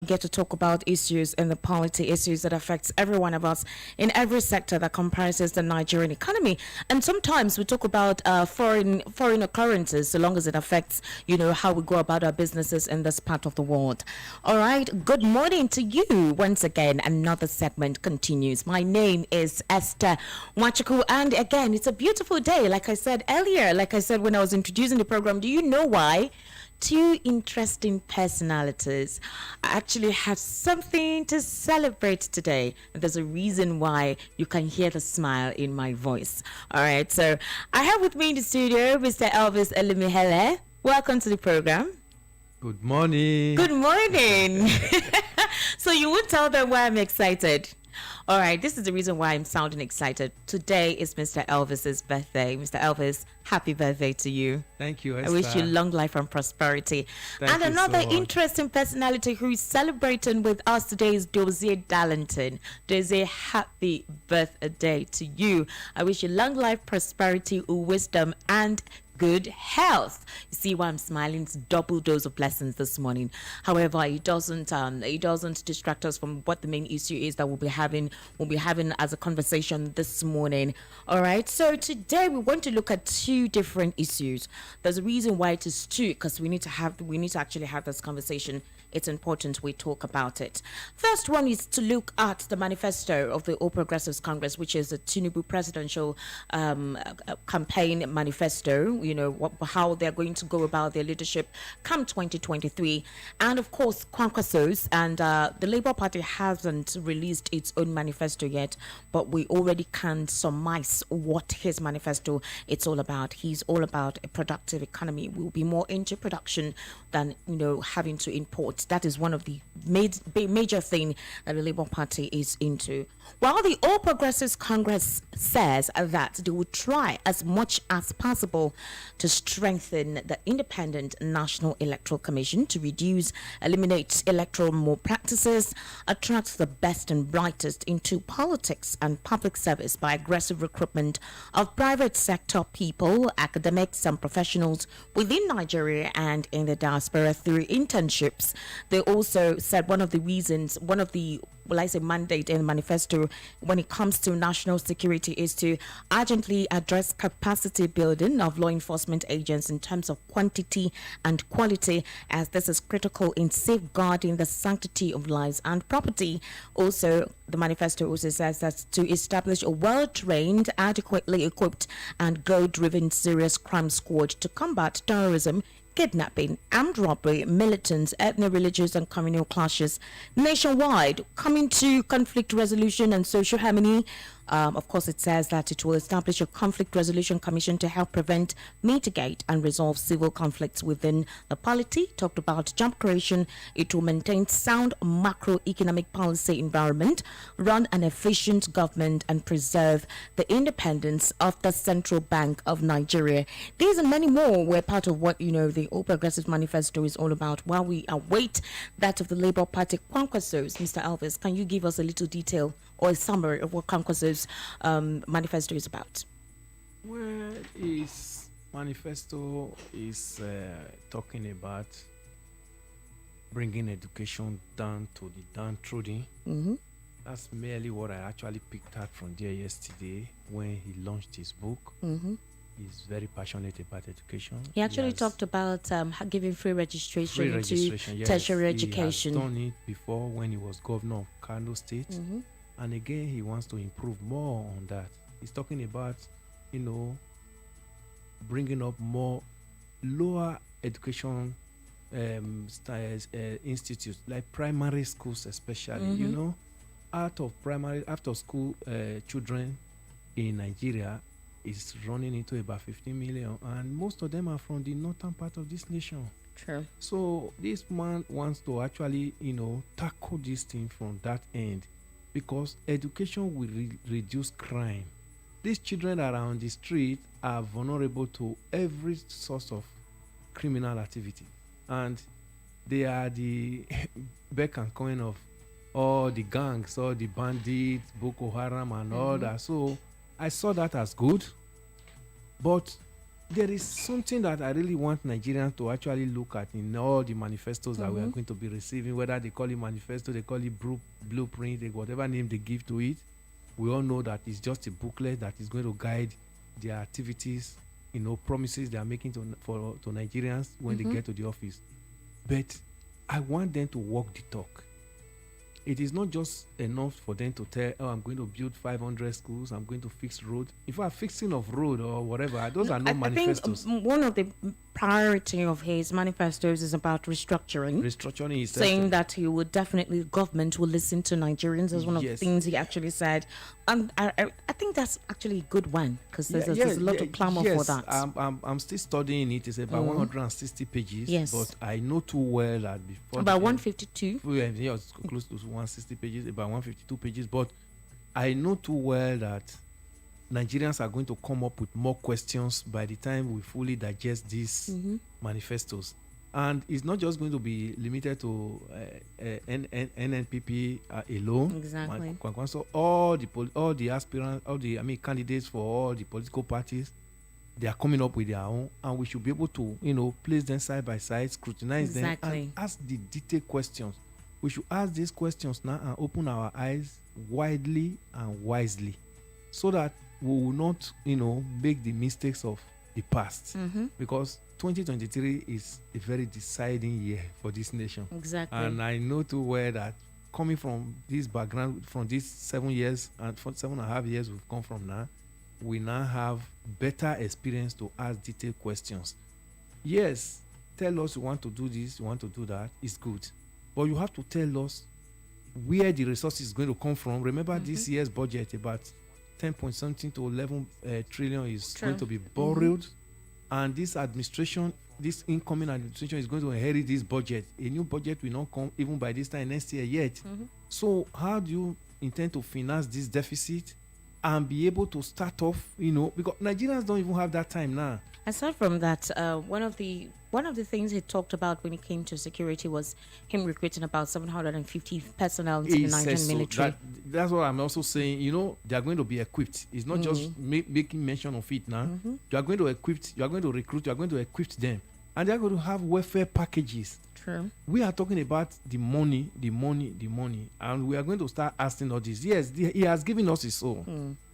get to talk about issues in the polity, issues that affects every one of us in every sector that comprises the Nigerian economy. And sometimes we talk about foreign occurrences, so long as it affects, how we go about our businesses in this part of the world. All right. Good morning to you once again. Another segment continues. My name is Esther Wachiku, and again, it's a beautiful day. Like I said earlier, like I said when I was introducing the program, do you know why? Two interesting personalities actually have something to celebrate today. There's a reason why you can hear the smile in my voice. All right, so I have with me in the studio Mr. Elvis Elimihele. Welcome to the program. Good morning. Good morning. So you would tell them why I'm excited. All right, this is the reason why I'm sounding excited. Today is Mr. Elvis's birthday. Mr. Elvis, happy birthday to you. Thank you, Esther. I wish you long life and prosperity. Thank and another so interesting personality who is celebrating with us today is Dozie Darlington. Dozie, happy birthday to you. I wish you long life, prosperity, wisdom, and good health. You see why I'm smiling? It's double dose of blessings this morning. However, it doesn't distract us from what the main issue is that we'll be having as a conversation this morning. All right. So today we want to look at two different issues. There's a reason why it is two, because we need to actually have this conversation. It's important we talk about it. First one is to look at the manifesto of the All Progressives Congress, which is the Tinubu presidential campaign manifesto. How they're going to go about their leadership come 2023. And of course, Kwankwaso's and the Labour Party hasn't released its own manifesto yet, but we already can surmise what his manifesto it's all about. He's all about a productive economy. We'll be more into production than having to import. That is one of the major thing that the Labour Party is into. While the All Progressives Congress says that they will try as much as possible to strengthen the independent National Electoral Commission to eliminate electoral malpractices, attract the best and brightest into politics and public service by aggressive recruitment of private sector people, academics and professionals within Nigeria and in the diaspora through internships. They also said one of the mandate in the manifesto when it comes to national security is to urgently address capacity building of law enforcement agents in terms of quantity and quality, as this is critical in safeguarding the sanctity of lives and property. Also, the manifesto also says that to establish a well-trained, adequately equipped and goal-driven serious crime squad to combat terrorism, kidnapping, armed robbery, militants, ethno-religious and communal clashes nationwide, coming to conflict resolution and social harmony. Of course, it says that it will establish a conflict resolution commission to help prevent, mitigate, and resolve civil conflicts within the polity. Talked about job creation. It will maintain sound macroeconomic policy environment, run an efficient government, and preserve the independence of the Central Bank of Nigeria. These and many more were part of what the All Progressives Manifesto is all about. While we await that of the Labour Party, Kwankwaso's, Mr. Elvis, can you give us a little detail or a summary of what Kwankwaso's manifesto is about? Well, his manifesto is talking about bringing education down to the downtrodden. Mm-hmm. That's merely what I actually picked out from there yesterday when he launched his book. Mm-hmm. He's very passionate about education. He actually talked about giving free registration to yes. tertiary education. He has done it before when he was governor of Kano State. Mm-hmm. And again, he wants to improve more on that. He's talking about, bringing up more lower education institutes, like primary schools especially. Mm-hmm. After school children in Nigeria is running into about 15 million, and most of them are from the northern part of this nation. True. So this man wants to actually, tackle this thing from that end, because education will reduce crime. These children that are on the street are vulnerable to every source of criminal activity, and they are the beck and coin of all the gangs, all the bandits, Boko Haram and all that. So I saw that as good, but there is something that I really want Nigerians to actually look at in all the manifestos that we are going to be receiving, whether they call it manifesto, they call it blueprint, whatever name they give to it. We all know that it's just a booklet that is going to guide their activities, promises they are making to Nigerians when they get to the office. But I want them to walk the talk. It is not just enough for them to tell, I'm going to build 500 schools, I'm going to fix road. In fact, fixing of road or whatever, those are not manifestos. I think one of the priority of his manifestos is about restructuring. Restructuring is saying that he would definitely, government will listen to Nigerians as one of the things he actually said. And I think that's actually a good one, because there's a lot of clamor for that. I'm still studying it. It's about 160 pages. Yes. But I know too well that before. About 152? Yeah, it's close to 160 pages, about 152 pages. But I know too well that Nigerians are going to come up with more questions by the time we fully digest these manifestos. And it's not just going to be limited to NNPP alone. Exactly. So all the aspirants, candidates for all the political parties, they are coming up with their own, and we should be able to, place them side by side, scrutinize them, and ask the detailed questions. We should ask these questions now and open our eyes widely and wisely, so that we will not, make the mistakes of the past. Because 2023 is a very deciding year for this nation. Exactly. And I know too well that coming from this background, from these 7 years and 7.5 years we've come from now, we now have better experience to ask detailed questions. Yes, tell us you want to do this, you want to do that, it's good. But you have to tell us where the resources is going to come from. Remember this year's budget, about 10 point something to 11 trillion is going to be borrowed. And this administration, this incoming administration is going to inherit this budget. A new budget will not come even by this time next year yet. So how do you intend to finance this deficit and be able to start off, because Nigerians don't even have that time now. Aside from that, one of the things he talked about when it came to security was him recruiting about 750 personnel into the Nigerian military. That's what I'm also saying. They are going to be equipped. It's not just making mention of it now. You are going to recruit, you are going to equip them, and they are going to have welfare packages. True. We are talking about the money, and we are going to start asking all this. Yes, he has given us his soul,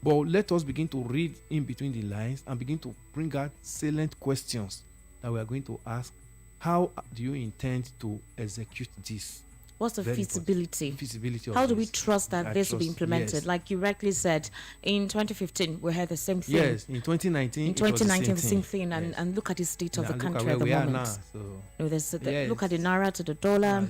but let us begin to read in between the lines and begin to bring out salient questions that we are going to ask. How do you intend to execute this? What's the feasibility? Feasibility of How do we this? trust that this will be implemented? Yes. Like you rightly said, in 2015 we had the same thing. Yes, in 2019. In 2019, the same thing, Yes. and look at the state of the And country look at the where we are moment. now, so. No, Yes. look at the Naira to the dollar.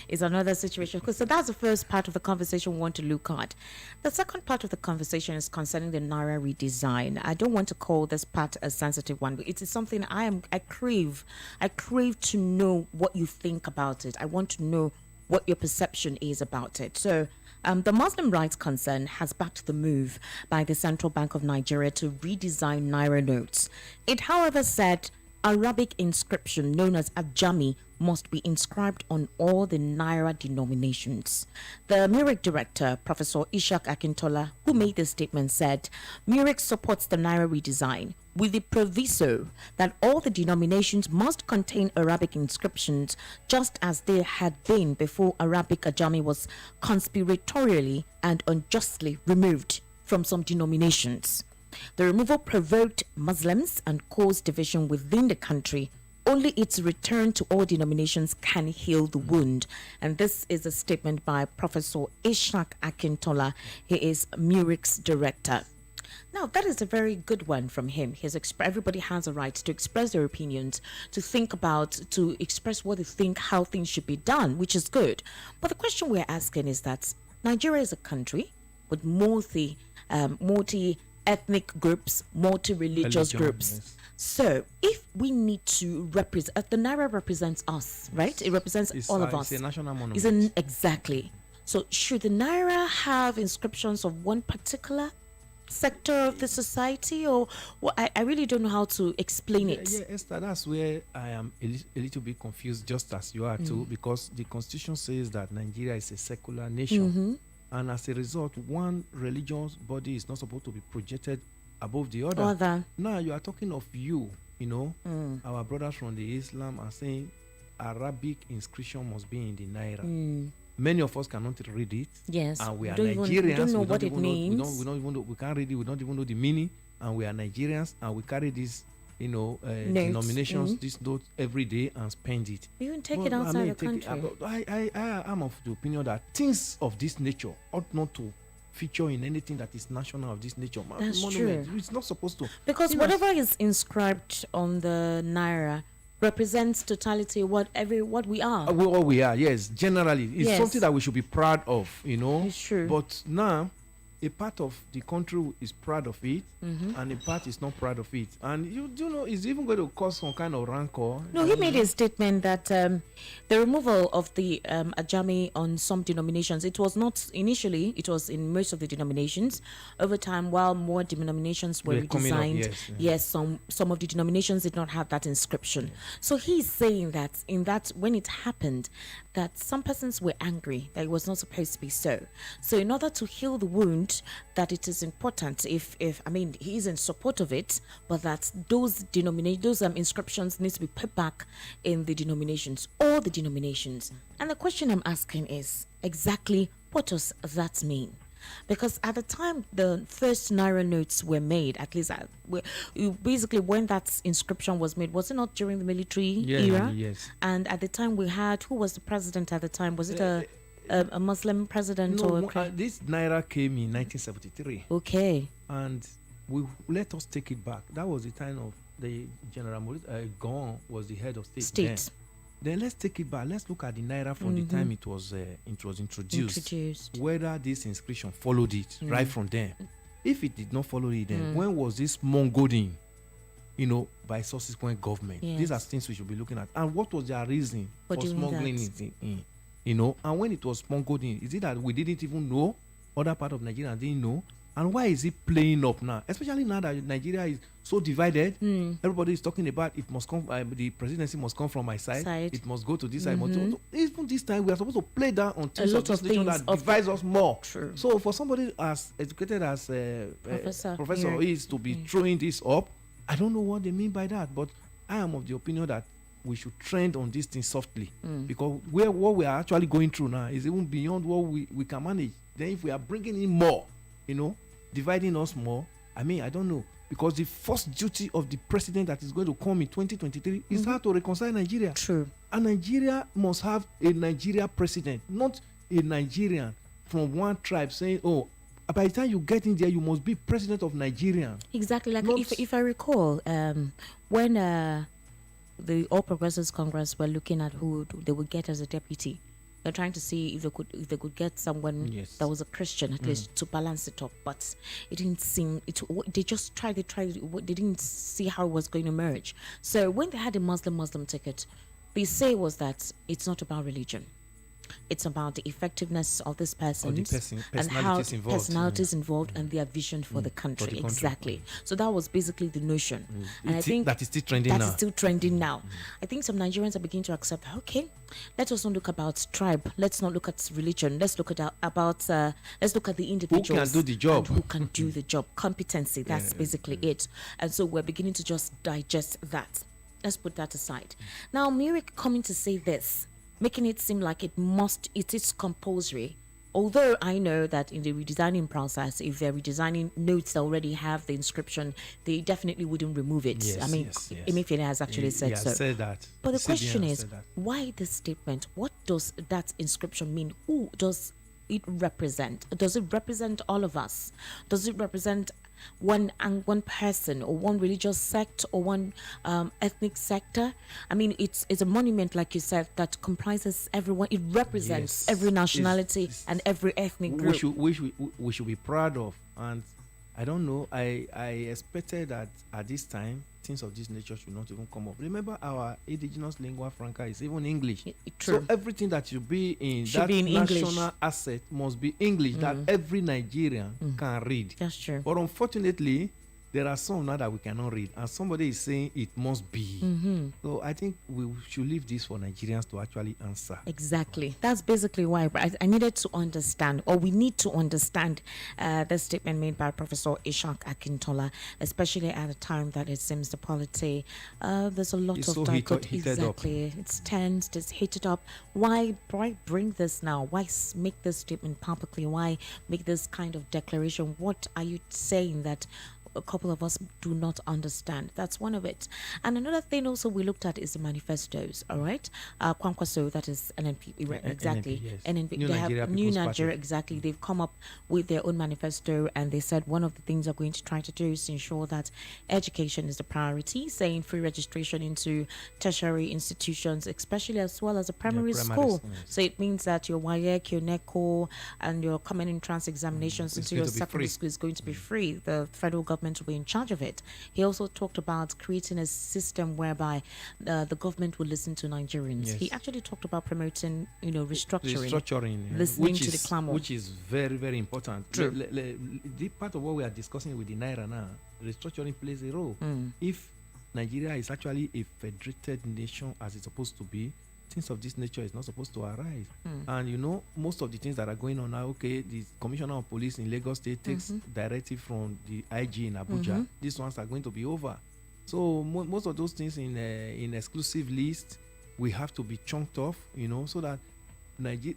It's another situation. So that's the first part of the conversation we want to look at. The second part of the conversation is concerning the Naira redesign. I don't want to call this part a sensitive one, but it is something I crave. I crave to know what you think about it. I want to know what your perception is about it. So the Muslim Rights Concern has backed the move by the Central Bank of Nigeria to redesign Naira notes. It, however, said Arabic inscription known as Ajami must be inscribed on all the Naira denominations. The MURIC director, Professor Ishak Akintola, who made this statement, said MURIC supports the Naira redesign with the proviso that all the denominations must contain Arabic inscriptions just as they had been before Arabic Ajami was conspiratorially and unjustly removed from some denominations. The removal provoked Muslims and caused division within the country. Only its return to all denominations can heal the wound. And this is a statement by Professor Ishak Akintola. He is MURIC's director. Now, that is a very good one from him. Everybody has a right to express their opinions, to express what they think, how things should be done, which is good. But the question we're asking is that Nigeria is a country with multi-ethnic groups, multi-religious groups. Yes. So, if we need to represent, the Naira represents us, right? It represents all of us. It's a national monument. Exactly. So, should the Naira have inscriptions of one particular sector of the society, or I really don't know how to explain it. Yeah, Esther, that's where I am a little bit confused, just as you are too, because the constitution says that Nigeria is a secular nation, and as a result, one religious body is not supposed to be projected above the other. Now you are talking of you know, our brothers from the Islam are saying Arabic inscription must be in the Naira. Many of us cannot read it. Yes. And we are Nigerians. We don't know what it means. We don't even know, we can't read it, we don't even know the meaning. And we are Nigerians and we carry this, you know, denominations, this note every day and spend it. Even take it outside the country. I am of the opinion that things of this nature ought not to feature in anything that is national of this nature. That's true. It's not supposed to. Because whatever is inscribed on the Naira represents totality what we are. What we are, yes. Generally, it's something that we should be proud of, you know. It's true. But now, a part of the country is proud of it, and a part is not proud of it. And you do know, it's even going to cause some kind of rancor. No, he made a statement that the removal of the Ajami on some denominations, it was not initially, it was in most of the denominations. Over time, while more denominations were redesigned, some of the denominations did not have that inscription. Yeah. So he's saying that when it happened, that some persons were angry that it was not supposed to be so. So in order to heal the wound, that it is important if I mean he is in support of it, but that those inscriptions need to be put back in the denominations, all the denominations. And the question I'm asking is exactly what does that mean? Because at the time the first Naira notes were made, at least basically when that inscription was made, was it not during the military era? Yes. And at the time we had, who was the president at the time? Was it a Muslim president? This Naira came in 1973. Okay. And let us take it back. That was the time of the General Gowon was the head of state. Then let's take it back. Let's look at the Naira from the time it was introduced. Whether this inscription followed it right from then. If it did not follow it, then when was this smuggling, you know, by subsequent government? Yes. These are things we should be looking at. And what was their reason for smuggling it in? You know, and when it was smuggled in, is it that we didn't even know? Other part of Nigeria didn't know? And why is it playing up now? Especially now that Nigeria is so divided. Everybody is talking about it must come. The presidency must come from my side. It must go to this side. Even this time, we are supposed to play down on things of this nature that divides us more. True. So for somebody as educated as Professor is to be throwing this up, I don't know what they mean by that. But I am of the opinion that we should trend on this thing softly, because what we are actually going through now is even beyond what we can manage. Then if we are bringing in more, you know, dividing us more, I mean, I don't know, because the first duty of the president that is going to come in 2023 is how to reconcile Nigeria. True. And Nigeria must have a Nigeria president, not a Nigerian from one tribe saying, oh, by the time you get in there, you must be president of Nigeria. Exactly. Like if I recall, when the All Progressives Congress were looking at who they would get as a deputy, they're trying to see if they could get someone that was a Christian at least to balance it up, but it didn't seem they just tried they didn't see how it was going to merge. So when they had a Muslim ticket, the say was that it's not about religion, it's about the effectiveness of this person and how personalities involved and their vision for the country. Exactly. So that was basically the notion. And I think that is still trending now. I think some Nigerians are beginning to accept, okay, let us not look about tribe, let's not look at religion, let's look at let's look at the individuals who can do the job, who can do the job, competency. That's basically it. And so we're beginning to just digest that. Let's put that aside. Now Murik coming to say this, making it seem like it is compulsory. Although I know that in the redesigning process, if they're redesigning notes that already have the inscription, they definitely wouldn't remove it. Emefiele has actually said so. Said that. But the question is, why this statement? What does that inscription mean? Who does it represent? Does it represent all of us? Does it represent one person or one religious sect or one ethnic sector? I mean, it's a monument, like you said, that comprises everyone. It represents every nationality and every ethnic group. We should be proud of. And I don't know, I expected that at this time things of this nature should not even come up. Remember, our indigenous lingua franca is even English. True. So everything that should be in national English asset must be English that every Nigerian can read. That's true. But unfortunately, there are some now that we cannot read, and somebody is saying it must be. So I think we should leave this for Nigerians to actually answer. Exactly. That's basically why I needed to understand, or we need to understand, the statement made by Professor Ishak Akintola, especially at a time that it seems the polity, there's a lot It's of so heated up. exactly. It's tensed, it's heated up. Why bring this now? Why make this statement publicly? Why make this kind of declaration? What are you saying that a couple of us do not understand? That's one of it. And another thing also we looked at is the manifestos. All right, Kwankwaso, that is NNP, right, exactly. NNP, yes. NNP, New they Nigeria have New People's Nigeria, Party. exactly. They've come up with their own manifesto, and they said one of the things they're going to try to do is to ensure that education is the priority, saying free registration into tertiary institutions, especially as well as a primary school. schools. So it means that your WAEC, your NECO, and your common entrance examinations It's into going your to be secondary free. school is going to be free. The federal government will be in charge of it. He also talked about creating a system whereby the government will listen to Nigerians. Yes. He actually talked about promoting, restructuring. Restructuring, Listening which to the is clamor. which is very, very important. True. The part of what we are discussing with the Naira now, restructuring plays a role. If Nigeria is actually a federated nation as it's supposed to be, things of this nature is not supposed to arise. And most of the things that are going on now, okay, the commissioner of police in Lagos State takes directive from the IG in Abuja. These ones are going to be over. So most of those things in exclusive list, we have to be chunked off, so that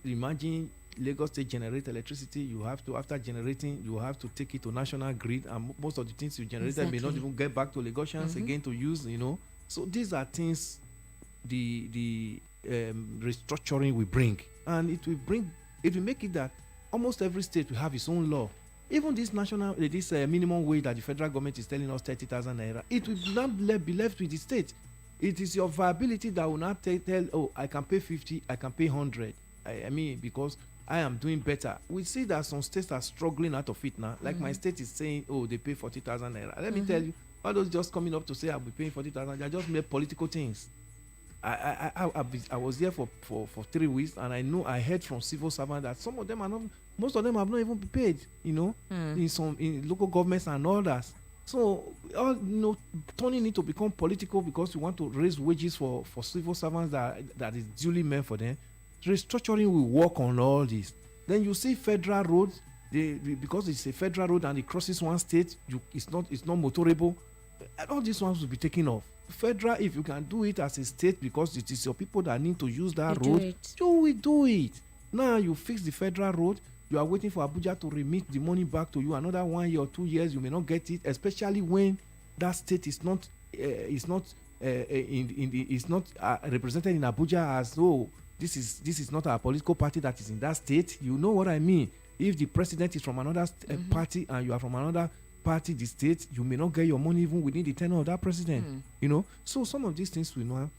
imagine Lagos State generate electricity. You have to, after generating, you have to take it to national grid, and most of the things you generated may not Exactly. even get back to Lagosians again to use. So these are things the restructuring will bring, and it will make it that almost every state will have its own law. Even this minimum wage that the federal government is telling us 30,000 naira, it will not be left with the state. It is your viability that will not tell, oh, I can pay 50, I can pay 100. I mean, because I am doing better. We see that some states are struggling out of it now. Like my state is saying, oh, they pay 40,000 naira. Let me tell you, all those just coming up to say I'll be paying 40,000, they are just mere political things. I was there for 3 weeks, and I heard from civil servants that some of them are not, most of them have not even been paid, in local governments and others. So turning it to become political because we want to raise wages for civil servants that is duly meant for them. Restructuring will work on all this. Then you see federal roads, because it's a federal road and it crosses one state, it's not motorable. All these ones will be taken off. Federal, if you can do it as a state, because it is your people that need to use that road, you will do it. Now you fix the federal road, you are waiting for Abuja to remit the money back to you. Another 1 year or 2 years, you may not get it, especially when that state is not represented in Abuja as, oh, this is not our political party that is in that state. You know what I mean? If the president is from another party and you are from another party, the state, you may not get your money even within the tenure of that president. So some of these things will now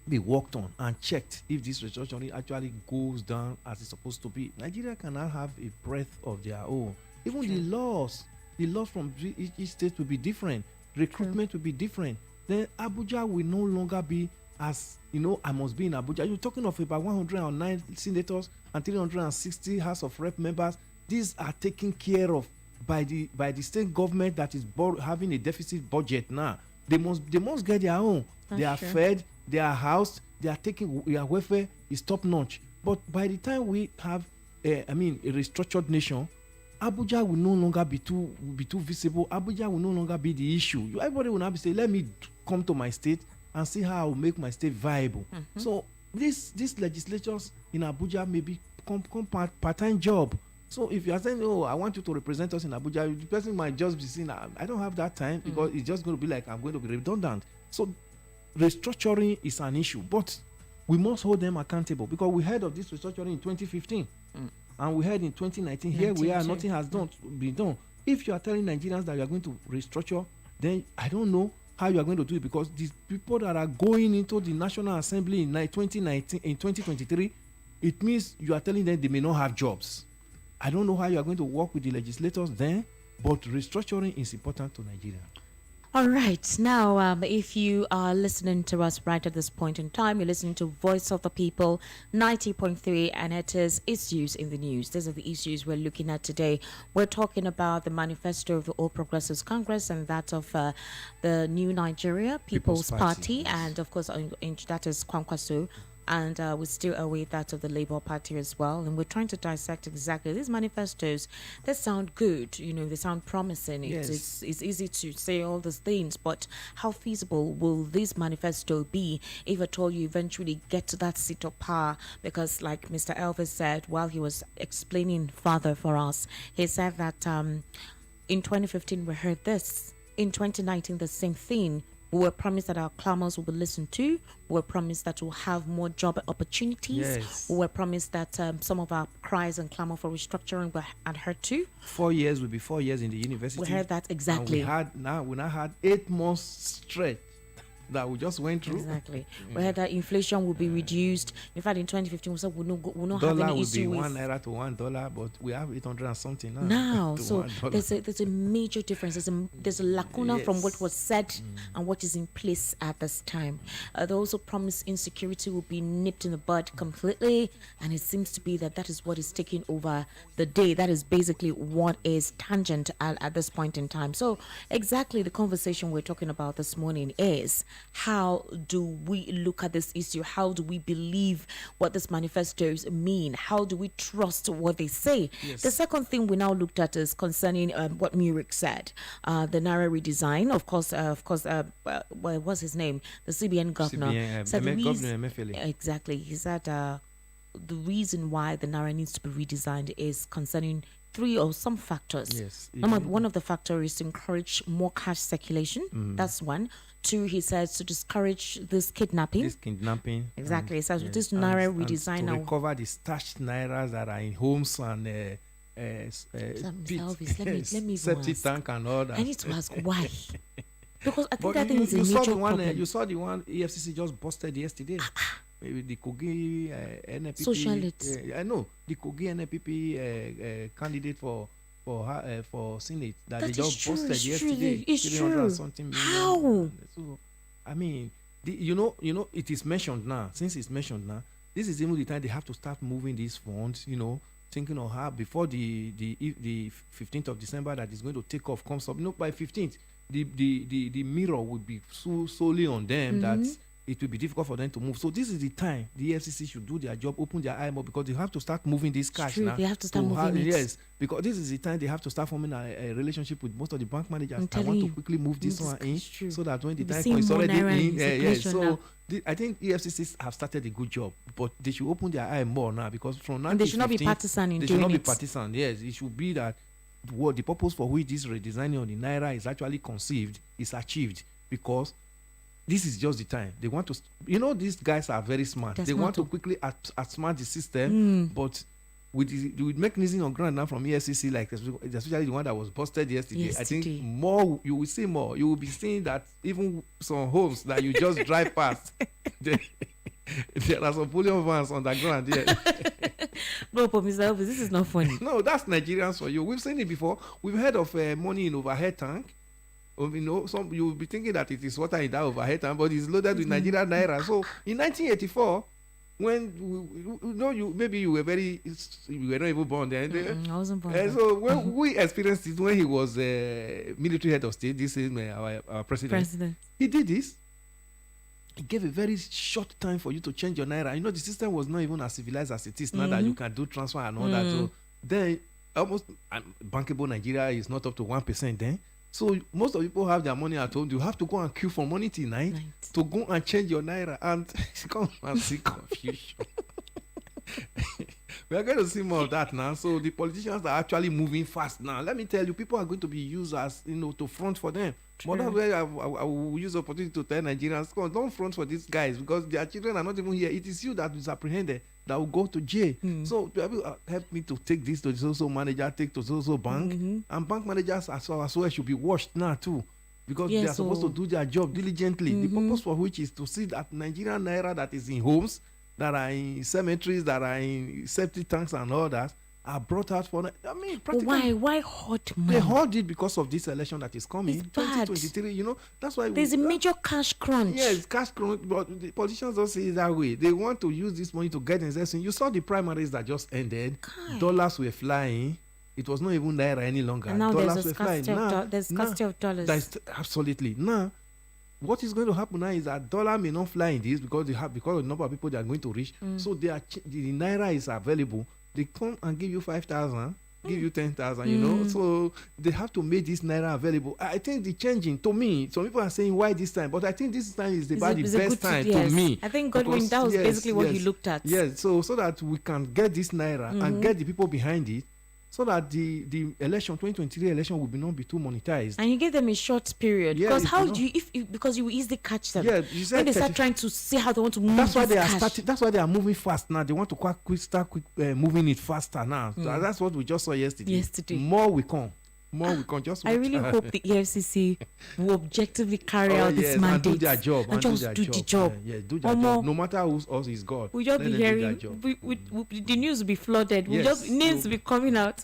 be worked on and checked if this restructuring actually goes down as it's supposed to be. Nigeria cannot have a breath of their own. Even the laws from each state will be different. Recruitment will be different. Then Abuja will no longer be as, I must be in Abuja. You're talking of about 109 senators and 360 House of Rep members. These are taken care of by the state government that is having a deficit budget now. They must get their own. They are fed, they are housed, their welfare is top notch. But by the time we have a restructured nation, Abuja will no longer be too visible. Abuja will no longer be the issue. Everybody will now be saying, let me come to my state and see how I will make my state viable. So these legislatures in Abuja may become part-time job. So if you are saying, oh, I want you to represent us in Abuja, the person might just be saying, I don't have that time, because it's just going to be like I'm going to be redundant. So restructuring is an issue, but we must hold them accountable, because we heard of this restructuring in 2015 and we heard in 2019. Here we are, nothing has been done. If you are telling Nigerians that you are going to restructure, then I don't know how you are going to do it, because these people that are going into the National Assembly in 2023, it means you are telling them they may not have jobs. I don't know how you are going to work with the legislators then, but restructuring is important to Nigeria. All right. Now, if you are listening to us right at this point in time, you're listening to Voice of the People 90.3, and it is issues in the news. These are the issues we're looking at today. We're talking about the manifesto of the All Progressives Congress and that of the New Nigeria People's Party, Yes. and of course, that is Kwankwaso. And we still await that of the Labour Party as well. And we're trying to dissect exactly these manifestos. They sound good, they sound promising. Yes. It's easy to say all these things, but how feasible will this manifesto be if at all you eventually get to that seat of power? Because, like Mr. Elvis said while he was explaining further for us, he said that in 2015 we heard this, in 2019 the same thing. We were promised that our clamors will be listened to. We were promised that we'll have more job opportunities. Yes. We were promised that some of our cries and clamor for restructuring were adhered to. 4 years will be 4 years in the university. We heard that exactly. And we now had 8 months stretch that we just went through. Exactly. We heard that inflation will be reduced. In fact, in 2015, we said we'll not have Dollar any will issue be with 1 naira to $1, but we have 800 and something now. now. to So $1. there's a major difference. There's a lacuna from what was said and what is in place at this time. They also promised insecurity will be nipped in the bud completely, and it seems to be that is what is taking over the day. That is basically what is tangent at this point in time. So exactly the conversation we're talking about this morning is, how do we look at this issue? How do we believe what these manifestos mean? How do we trust what they say? Yes. The second thing we now looked at is concerning what Murik said, the Naira redesign. Of course, what was his name? The CBN governor. said Governor Emefiele. exactly. He said the reason why the Naira needs to be redesigned is concerning 3 or some factors. Yes. One of the factors is to encourage more cash circulation. That's one. 2, he says, to discourage this kidnapping. This kidnapping. Exactly. He says, with this and- Naira and redesign to now. recover the stashed nairas that are in homes and Elvis, let me even septic ask. tank and all that. I need to ask why. Because I think But that thing is a you saw major the one. problem. You saw the one EFCC just busted yesterday. Maybe the Kogi NPP. Socialists. I know the Kogi NPP candidate for Senate that That they is just true, busted it's true, yesterday. it's 300 and true. something million. How? So, I mean, it is mentioned now. Since it's mentioned now, this is even the time they have to start moving these funds. Thinking of how before the 15th of December that is going to take off comes up. By 15th, the mirror will be solely on them that it will be difficult for them to move. So this is the time the FCC should do their job, open their eye more, because they have to start moving this cash True, now. they have to start moving it. Yes, because this is the time they have to start forming a relationship with most of the bank managers. I telling want to you, quickly move this this one cash, in, true. so that when the We'll be time seeing comes, it's more already naira in in. Yes, circulation now. so I think EFCC have started a good job, but they should open their eye more now, because from now And they to should not be 15, partisan in they doing should not be it. partisan. Yes, it should be that what the purpose for which this redesigning of the naira is actually conceived is achieved, because this is just the time they want to. These guys are very smart. They're they smart want to too. quickly outsmart the system, but with mechanism on ground now from EFCC, like especially the one that was busted yesterday. I think more you will see more. You will be seeing that even some homes that you just drive past, there are some bullion vans on the ground there. No, but Mr. Elvis, this is not funny. No, that's Nigerians for you. We've seen it before. We've heard of money in overhead tank. Some you will be thinking that it is water in that overhead tank, but it's loaded with Nigerian naira. So in 1984, when maybe you were not even born then. I wasn't born. And so when we experienced it when he was military head of state, this is our president. He did this. It gave a very short time for you to change your naira. The system was not even as civilized as it is now that you can do transfer and all that. So then almost bankable Nigeria is not up to 1% then. So most of people have their money at home. You have to go and queue for money tonight to go and change your naira, and come and see confusion. We are going to see more of that now. So the politicians are actually moving fast now. Let me tell you, people are going to be used as to front for them. But that's where I will use the opportunity to tell Nigerians, come on, don't front for these guys, because their children are not even here. It is you that is apprehended that will go to jail. So help me to take this to the social manager, take to social bank, and bank managers as well should be washed now too, because they are supposed to do their job diligently. The purpose for which is to see that Nigerian naira that is in homes, that are in cemeteries, that are in septic tanks and all that, are brought out for. I mean, practically. Why hot money? They hold it because of this election that is coming. It's 2023, you know, that's why there's a major cash crunch. Yes, cash crunch, but the politicians don't see it that way. They want to use this money to get themselves in. You saw the primaries that just ended. Dollars were flying. It was not even Naira any longer. And now dollars were flying. There's scarcity of dollars. That's absolutely. Now, what is going to happen now is that dollar may not fly in this because of the number of people they are going to reach. So the Naira is available. They come and give you 5,000, give you 10,000, you know. So they have to make this Naira available. I think the changing, to me, some people are saying why this time, but I think this time is about the best time to me. I think Godwin, that was basically what he looked at. Yes, so that we can get this Naira and get the people behind it, so that the election 2023 election will not be too monetized. And you give them a short period, because how do you because you will easily catch them. Yeah, you said when they start trying to see how they want to move. That's why that's why they are moving fast now. They want to start moving it faster now. So that's what we just saw yesterday. More will come. Just I really hope the EFCC will objectively carry out this mandate and do their job and just do the job. Do their job. No matter who's us is God. We'll just be hearing the news will be flooded. Names will be coming out.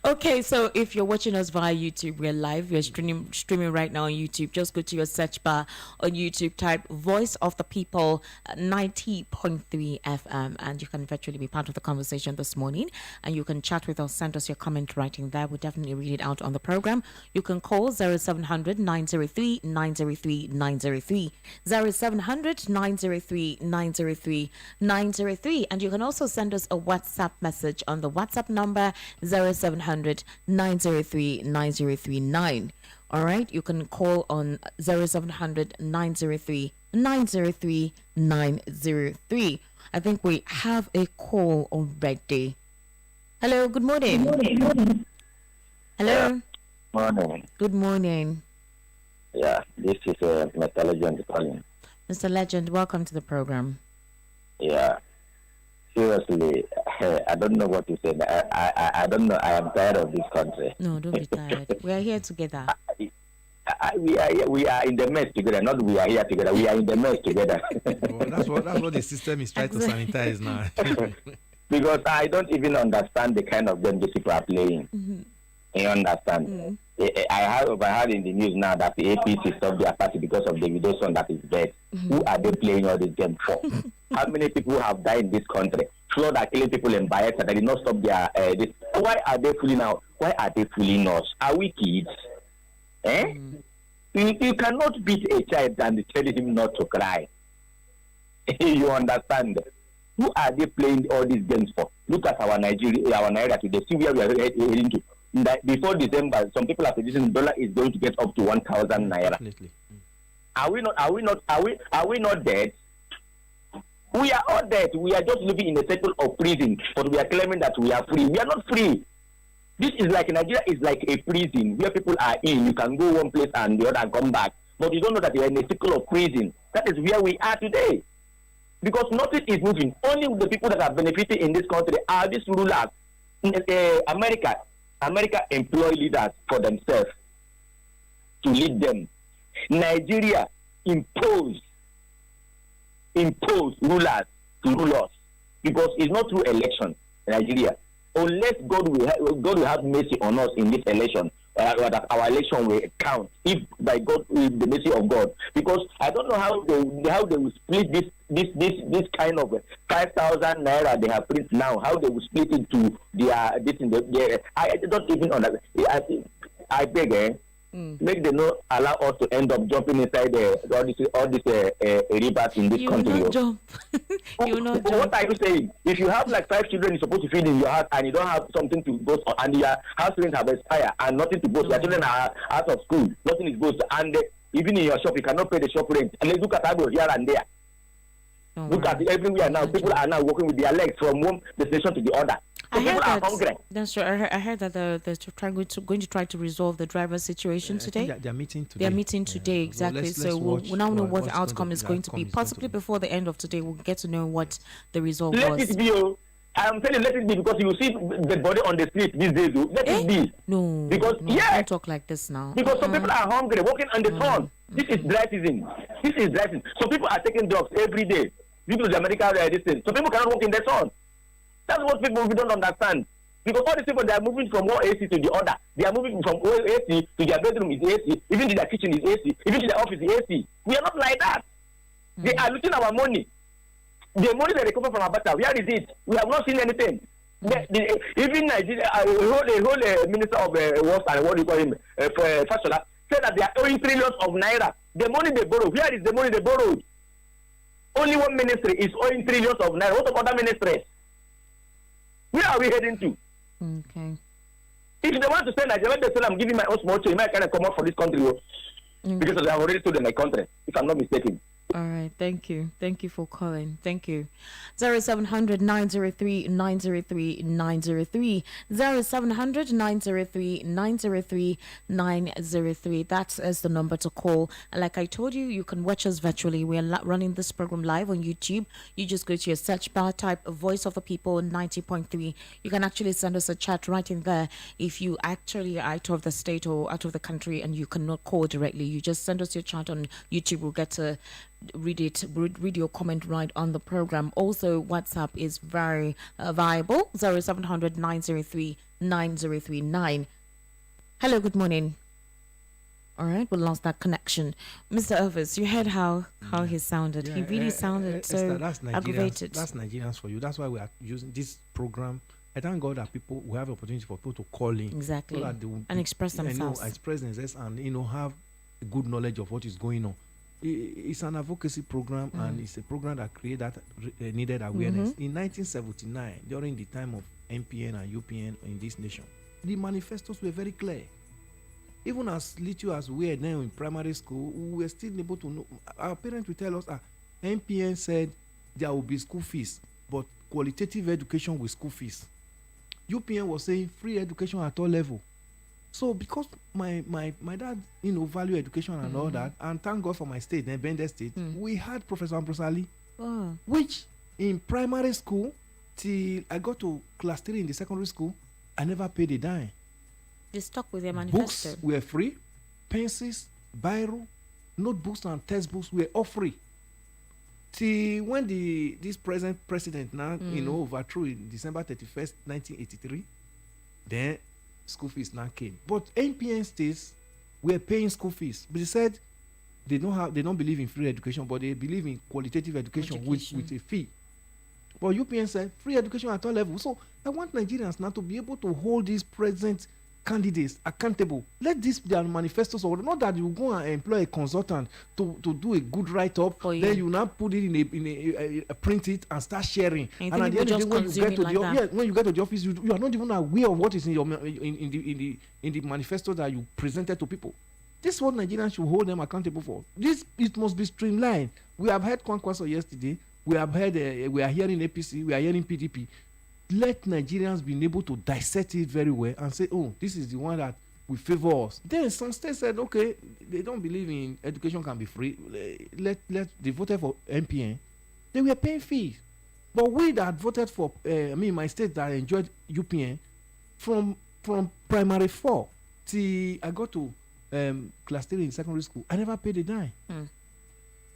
Okay, so if you're watching us via YouTube, we're live. We're streaming right now on YouTube. Just go to your search bar on YouTube, type Voice of the People 90.3 FM, and you can virtually be part of the conversation this morning. And you can chat with us, send us your comment writing there. We'll definitely read it out on the program. You can call 0700 903 903 903 0700 903 903 903, and you can also send us a WhatsApp message on the WhatsApp number 0700 903 9039. All right, you can call on 0700 903 903 903. I think we have a call already. Hello, good morning. Good morning. Hello. Morning. Good morning. Yeah, this is Mr. Legend calling. Mr. Legend, welcome to the program. Yeah. Seriously, I don't know what to say. I don't know. I am tired of this country. No, don't be tired. We are here together. We are in the mess together. Not we are here together. We are in the mess together. That's what the system is trying to sanitize now. Because I don't even understand the kind of game these people are playing. You understand? I heard in the news now that the APC stopped their party because of the Davido's son that is dead. Who are they playing all this game for? How many people have died in this country? Flood are killing people in Bayelsa. They did not stop their this. Why are they fooling out? Why are they fooling us? Are we kids? You cannot beat a child and tell him not to cry. You understand? Who are they playing all these games for? Look at our Naira today. See where we are heading to. That before December, some people are predicting the dollar is going to get up to 1,000 Naira. Definitely. Are we not dead? We are all dead. We are just living in a cycle of prison, but we are claiming that we are free. We are not free. This is like Nigeria is like a prison where people are in. You can go one place and the other and come back, but you don't know that you are in a cycle of prison. That is where we are today. Because nothing is moving. Only the people that are benefiting in this country are these rulers. America employ leaders for themselves to lead them. Nigeria impose rulers to rule us, because it's not through election. Nigeria, unless God will have mercy on us in this election, that our election will count. If by God, with the mercy of God, because I don't know how they will split this kind of 5,000 Naira they have printed now. How they will split it to their this in the I don't even understand. I beg, make them not allow us to end up jumping inside all this rivers in this country. You will not jump. You will not jump. What are you saying? If you have like 5 children you're supposed to feed in your house and you don't have something to go to, and your house rent have expired and nothing to go to, your children are out of school, nothing is going to, and even in your shop you cannot pay the shop rent. And let's look at how here and there. Look at everywhere now. People are now walking with their legs from one destination to the other. So people are hungry. That's right. I heard that they're going to try to resolve the driver situation today. They're meeting today. They're meeting today, exactly. So we'll now know what the outcome is going to be. Possibly before the end of today, we'll get to know what the result was. Let it be. I'm telling you, let it be, because you see the body on the street these days. Let it be. No. Because don't talk like this now. Because some people are hungry, walking on the sun. This is dry season. So people are taking drugs every day. Due to the American distance. So people cannot walk in the sun. That's what people don't understand. Because all these people, they are moving from one AC to the other. They are moving from one AC to their bedroom is AC, even to their kitchen is AC, even to their office is AC. We are not like that. They are looting our money. The money that they come from Abata, where is it? We have not seen anything. Even Nigeria, a whole minister of works and what do you call him, Fashola, said that they are owing trillions of naira. The money they borrow, where is the money they borrowed? Only one ministry is owing trillions of naira. What about other ministries? Where are we heading to? Okay. If they want to say Nigeria, they say I'm giving my own small change, I can come out for this country because I have already stood in my country, if I'm not mistaken. All right, thank you. Thank you for calling. Thank you. 0700 903 903 903 0700 903 903 903. That is the number to call. And like I told you, you can watch us virtually. We are running this program live on YouTube. You just go to your search bar, type Voice of the People 90.3. You can actually send us a chat right in there. If you actually are out of the state or out of the country and you cannot call directly, you just send us your chat on YouTube. We'll get to read your comment right on the program. Also, WhatsApp is very viable. 0700 903 9039. Hello, good morning. All right, we lost that connection. Mr. Elvis, you heard how he sounded. He really sounded so aggravated. That's Nigerians for you. That's why we are using this program. I thank God that people will have opportunity for people to call in. Exactly. So that they will and express themselves. Express themselves and have a good knowledge of what is going on. It's an advocacy program and it's a program that created that needed awareness. In 1979, during the time of MPN and UPN in this nation, the manifestos were very clear. Even as little as we are now in primary school, we were still able to know. Our parents will tell us, MPN said there will be school fees, but qualitative education with school fees. UPN was saying free education at all level. So because my dad, value education and all that, and thank God for my state, then Bender State, we had Professor Ambrosali, which in primary school till I got to class 3 in the secondary school, I never paid a dime. They stuck with their manifesto. Books were free, pencils, biro, notebooks and textbooks were all free. Till when this present president now, overthrew in December 31st, 1983, then school fees now came. But NPN states were paying school fees. But they said they don't believe in free education, but they believe in qualitative education. With a fee. But UPN said free education at all levels. So I want Nigerians now to be able to hold these present candidates accountable. Let this be their manifestos, or not that you go and employ a consultant to do a good write-up, then you now put it in a print it and start sharing. And at the end of the day, when you get to the office, you are not even aware of what is in your in the manifesto that you presented to people. This is what Nigerians should hold them accountable for. It must be streamlined. We have heard Kwankwaso yesterday. We have heard we are hearing APC. We are hearing PDP. Let Nigerians be able to dissect it very well and say, oh, this is the one that will favor us. Then some states said, okay, they don't believe in education can be free. They voted for MPN. They were paying fees. But we that voted for, my state that enjoyed UPN, from primary 4 till I got to class 3 in secondary school, I never paid a dime.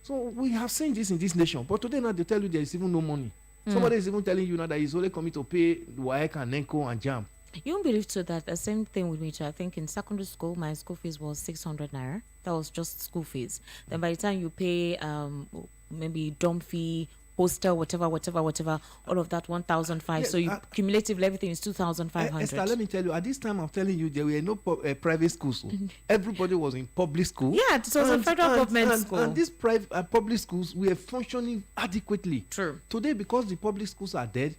So we have seen this in this nation. But today now they tell you there is even no money. Somebody is even telling you now that he's only coming to pay WAEC and NENCO and JAM. You won't believe too that the same thing with me too. I think in secondary school, my school fees was 600 naira. That was just school fees. Then by the time you pay maybe dorm fee, hostel, whatever, all of that 1,500. So you cumulatively everything is 2,500. Esther, let me tell you, at this time I'm telling you, there were no private schools. So everybody was in public school. Yeah, it was a federal government school. And these private public schools were functioning adequately. True. Today, because the public schools are dead,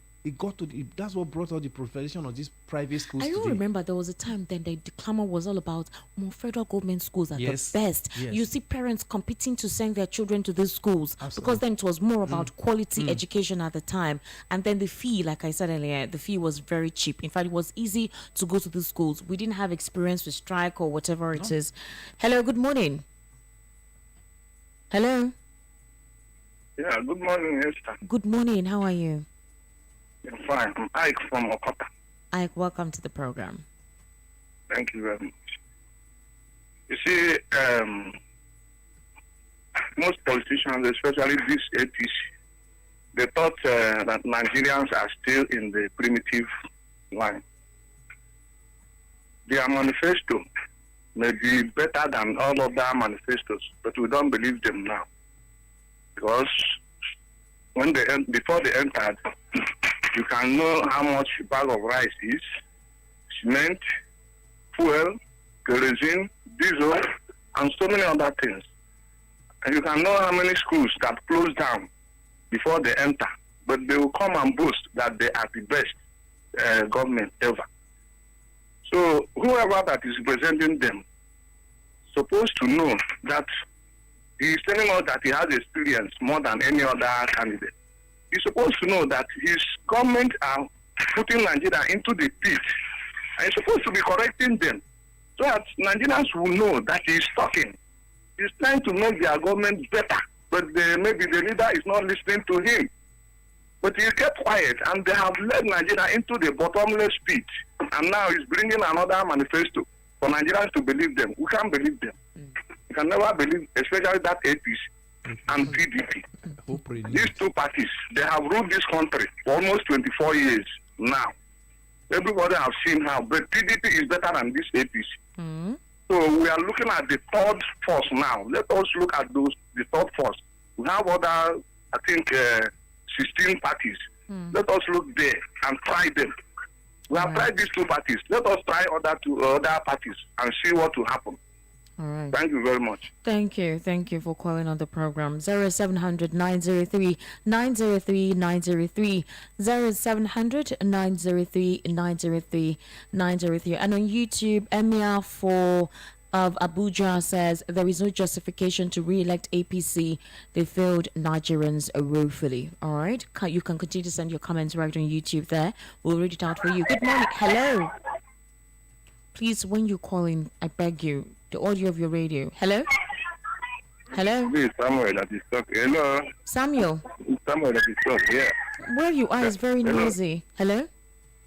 that's what brought all the proliferation of these private schools. I don't remember there was a time then the clamor was all about more federal government schools are the best. Yes. You see parents competing to send their children to these schools. Absolutely. Because then it was more about quality education at the time. And then the fee, like I said earlier, the fee was very cheap. In fact, it was easy to go to these schools. We didn't have experience with strike or whatever it is. Hello, good morning. Hello. Yeah, good morning, Esther. Good morning. How are you? I'm fine. I'm Ike from Okota. Ike, welcome to the program. Thank you very much. You see, most politicians, especially this APC, they thought that Nigerians are still in the primitive line. their manifesto may be better than all other manifestos, but we don't believe them now. Because before they entered, you can know how much a bag of rice is, cement, fuel, kerosene, diesel, and so many other things. And you can know how many schools that closed down before they enter. But they will come and boast that they are the best government ever. So whoever that is representing them supposed to know that he is telling us that he has experience more than any other candidate. He's supposed to know that his government are putting Nigeria into the pit. And he's supposed to be correcting them so that Nigerians will know that he is talking. He's trying to make their government better, but maybe the leader is not listening to him. But he kept quiet, and they have led Nigeria into the bottomless pit. And now he's bringing another manifesto for Nigerians to believe them. We can't believe them. We can never believe, especially that APC and PDP. These two parties, they have ruled this country for almost 24 years now. Everybody have seen how, but PDP is better than this APC. So we are looking at the third force now. Let us look at the third force. We have other, I think, 16 parties. Let us look there and try them. We have tried these two parties. Let us try other parties and see what will happen. All right. Thank you very much. Thank you for calling on the program. 0700 903 903 903 0700 903 903 903. And on YouTube, Emir of Abuja says there is no justification to re-elect APC. They failed Nigerians woefully. All right, you can continue to send your comments right on YouTube there. We'll read it out for you. Good morning. Hello. Please, when you call in, I beg you, the audio of your radio. Hello? Hello? This is Samuel that is talking. Hello? Samuel? Samuel that is talking, yeah. Where you are is very noisy. Hello?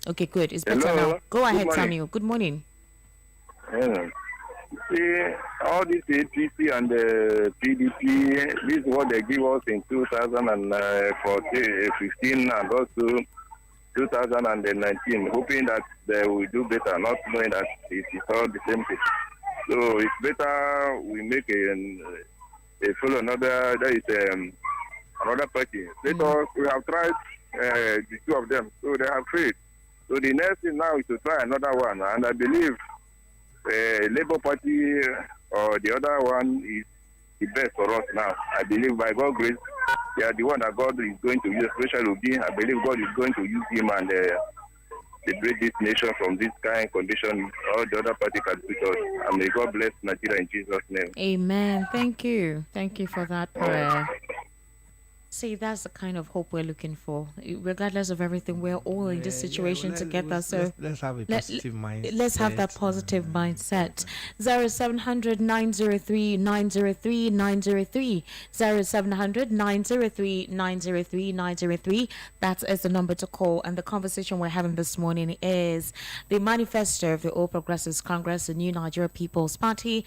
Okay, good. It's better now. Go ahead, Samuel. Good morning. Yeah. See, all this APC and the PDP, this is what they give us in 2015 and also 2019, hoping that they will do better, not knowing that it is all the same thing. So it's better we make a follow another, that is another party. Because we have tried the two of them, so they have failed. So the next thing now is to try another one, and I believe Labour Party or the other one is the best for us now. I believe by God's grace, they are the one that God is going to use, especially Obi. I believe God is going to use him and liberate this nation from this kind of condition. All the other party can beat us. And may God bless Nigeria in Jesus' name. Amen. Thank you. Thank you for that prayer. See, that's the kind of hope we're looking for. Regardless of everything, we're all in this situation together. Let's have a positive mindset. Let's have that positive mindset. 0700 903 903 903 0700 903 903 903. That is the number to call. And the conversation we're having this morning is the manifesto of the All Progressives Congress, the New Nigeria People's Party.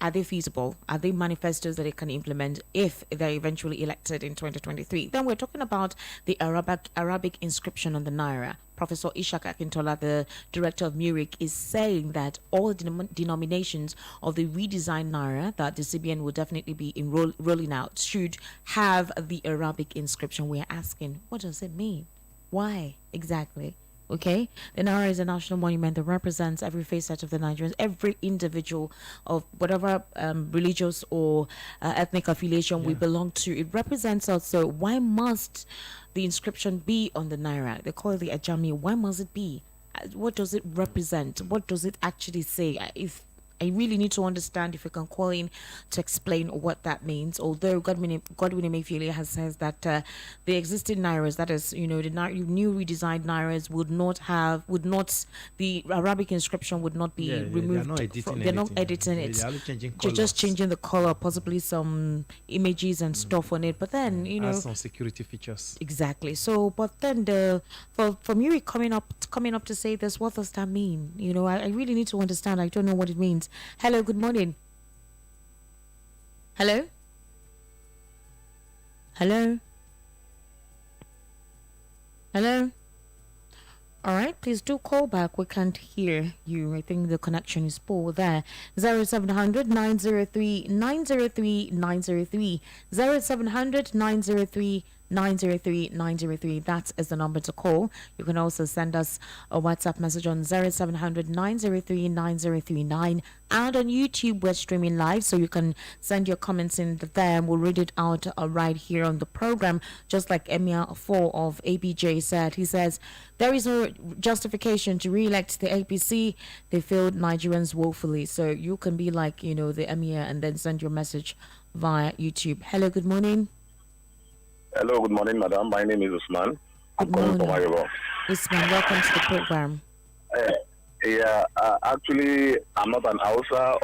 Are they feasible? Are they manifestos that they can implement if they're eventually elected in 2023? Then we're talking about the Arabic inscription on the Naira. Professor Ishak Akintola, the director of MURIC, is saying that all denominations of the redesigned Naira that the CBN will definitely be rolling out should have the Arabic inscription. We're asking, what does it mean? Why exactly? Okay, the Naira is a national monument that represents every facet of the Nigerians, every individual of whatever religious or ethnic affiliation we belong to. It represents us. So why must the inscription be on the Naira? They call it the Ajami. Why must it be? What does it represent? What does it actually say? If I really need to understand, if you can call in to explain what that means. Although Godwin Emefiele has said that the existing Nairas, that is, the new redesigned Nairas the Arabic inscription would not be removed. They're not editing it. They're just changing the color, possibly some images and stuff on it. But then, add some security features. Exactly. So, but then for Muri coming up to say this, what does that mean? I really need to understand. I don't know what it means. Hello, good morning. Hello? Hello? Hello? All right, please do call back. We can't hear you. I think the connection is poor there. 0700 903 903 903 0700 903 903 903. That is the number to call. You can also send us a WhatsApp message on 0700 903 9039. And on YouTube, we're streaming live, so you can send your comments in there and we'll read it out right here on the program. Just like Emir 4 of ABJ said, he says, there is no justification to re-elect the APC. They failed Nigerians woefully. So you can be like, the Emir and then send your message via YouTube. Hello, good morning. Hello, good morning, madam. My name is Usman. I'm calling from Ayobo. Usman, welcome to the program. Actually, I'm not an Hausa,